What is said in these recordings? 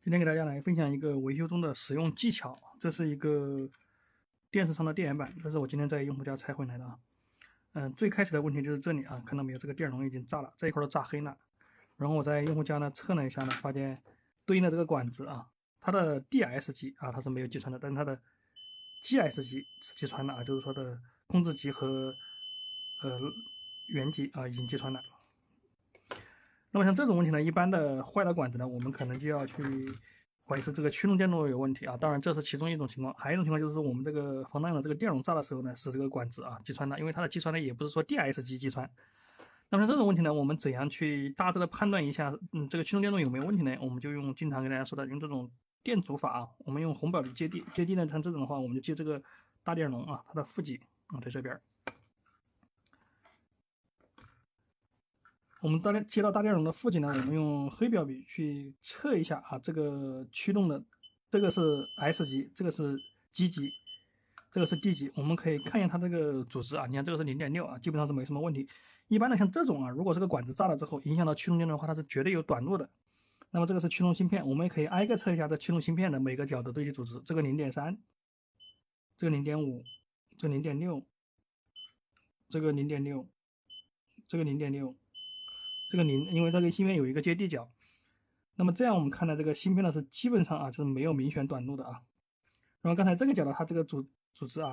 今天给大家来分享一个维修中的使用技巧。这是一个电视上的电源板，这是我今天在用户家拆回来的啊。最开始的问题就是这里啊，看到没有，这个电容已经炸了，这一块都炸黑了。然后我在用户家呢测了一下呢，发现对应的这个管子啊，它的 DS 级啊它是没有击穿的，但是它的 GS 级是击穿了啊，就是说的控制级和原级啊已经击穿了。那么像这种问题呢，一般的坏的管子呢，我们可能就要去怀疑是这个驱动电路有问题啊。当然这是其中一种情况，还有一种情况就是说我们这个防弹的这个电容炸的时候呢，是这个管子啊击穿了，因为它的击穿呢也不是说 DS 级击穿。那么这种问题呢，我们怎样去大致的判断一下，这个驱动电路有没有问题呢？我们就用经常跟大家说的，用这种电阻法啊，我们用红表的接地，接地呢，像这种的话，我们就接这个大电容啊，它的负极啊在这边。我们接到大电容的负极呢，我们用黑表笔去测一下啊，这个驱动的，这个是 S 级，这个是 G 级，这个是 D 级，我们可以看一下它这个阻值啊，你看这个是 0.6 啊，基本上是没什么问题。一般的像这种啊，如果这个管子炸了之后影响到驱动电路的话，它是绝对有短路的。那么这个是驱动芯片，我们也可以挨个测一下这驱动芯片的每个角的对齐阻值，这个 0.3， 这个 0.5， 这个 0.6， 这个 0.6， 这个 0.6。这个零，因为这个芯片有一个接地角，那么这样我们看到这个芯片呢是基本上啊就是没有明显短路的啊。然后刚才这个角呢，它这个阻值啊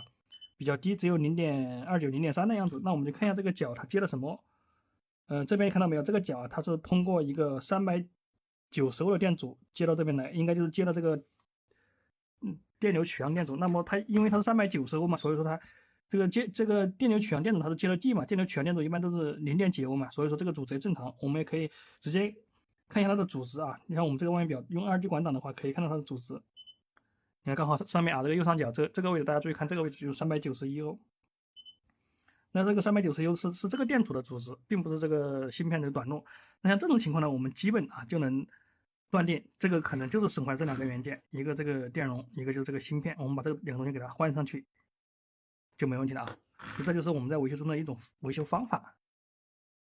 比较低，只有0.29、0.3的样子。那我们就看一下这个角它接了什么。这边看到没有？这个角啊，它是通过一个390欧的电阻接到这边来，应该就是接到这个电流取样电阻。那么它因为它是390欧嘛，所以说它这个电流取样电阻它是接了 D 嘛，电流取样电阻一般都是0.几欧嘛，所以说这个阻值正常。我们也可以直接看一下它的阻值啊。你看我们这个外面表用2D 管档的话，可以看到它的阻值。你看刚好上面啊这个右上角这个位置，大家注意看这个位置就是391欧。那这个391欧是这个电阻的阻值，并不是这个芯片的短路。那像这种情况呢，我们基本啊就能断定这个可能就是损坏这两个元件，一个这个电容，一个就是这个芯片。我们把这两个东西给它换上去就没问题了啊。这就是我们在维修中的一种维修方法，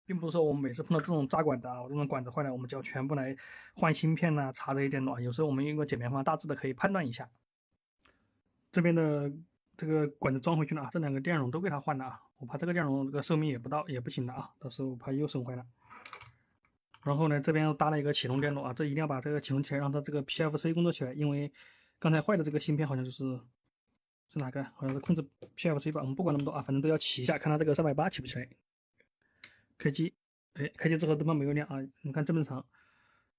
并不是说我们每次碰到这种炸管的啊，这种管子坏了，我们就要全部来换芯片呐、查这些电路啊。有时候我们用个简便方法，大致的可以判断一下。这边的这个管子装回去了啊，这两个电容都给它换了啊。我怕这个电容这个寿命也不行了啊，到时候怕又损坏了。然后呢，这边又搭了一个启动电路啊，这一定要把这个启动起来，让它这个 PFC 工作起来，因为刚才坏的这个芯片好像是哪个？好像是控制 PFC 吧，我们不管那么多啊，反正都要起一下，看它这个380起不起来。开机，开机之后灯泡没有亮啊，你看正不正常？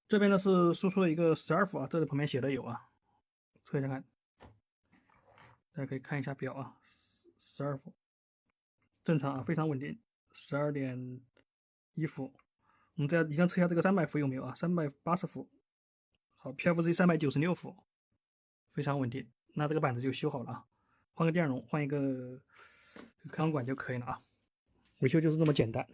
这边呢是输出了一个12伏啊，这里旁边写的有啊，测一下看，大家可以看一下表啊，12伏，正常啊，非常稳定，12.1伏。我们再一定要测一下这个300伏有没有啊，380伏，好 ，PFC 396伏，非常稳定。那这个板子就修好了啊，换个电容，换一个开关管就可以了啊。维修就是这么简单。